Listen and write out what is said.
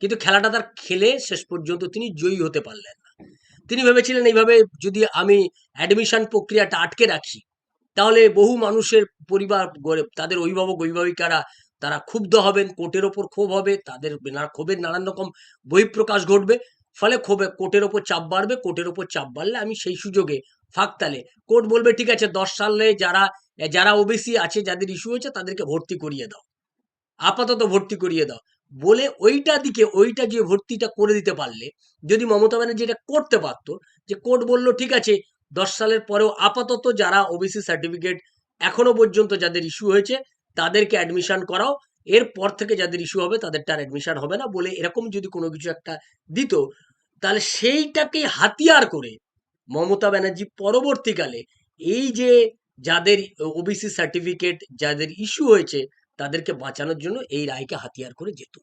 কিন্তু খেলাটা তার খেলে শেষ পর্যন্ত তিনি জয়ী হতে পারলেন না। তিনি ভেবেছিলেন এইভাবে যদি আমি অ্যাডমিশন প্রক্রিয়াটা আটকে রাখি, তাহলে বহু মানুষের পরিবার গড়ে তাদের অভিভাবক অভিভাবিকারা তারা ক্ষুব্ধ হবেন, কোর্টের ওপর ক্ষোভ হবে, তাদের ক্ষোভের নানান রকম বহিঃপ্রকাশ ঘটবে। ফলে কোর্টের ওপর চাপ বাড়বে, কোর্টের ওপর চাপ বাড়লে আমি সেই সুযোগে ফাঁকতালে কোর্ট বলবে ঠিক আছে 10 সালে যারা ওবিসি আছে যাদের ইস্যু হয়েছে তাদেরকে ভর্তি করিয়ে দাও। আপাতত ভর্তি করিয়ে দাও। বলে ওইটা যে ভর্তিটা করে দিতে পারলে, যদি মমতা ব্যানার্জি এটা করতে পারত, যে কোর্ট বলল ঠিক আছে 10 সালের পরেও আপাতত যারা ওবিসি সার্টিফিকেট এখনো পর্যন্ত যাদের ইস্যু হয়েছে তাদেরকে অ্যাডমিশন করাও। এরপর থেকে যাদের ইস্যু হবে তাদেরটা আর অ্যাডমিশন হবে না বলে এরকম যদি কোনো কিছু একটা দিত, তাহলে সেইটাকে হাতিয়ার করে মমতা ব্যানার্জি পরবর্তীকালে এই যে যাদের ওবিসি সার্টিফিকেট যাদের ইস্যু হয়েছে তাদেরকে বাঁচানোর জন্য এই রায়কে হাতিয়ার করে যেত।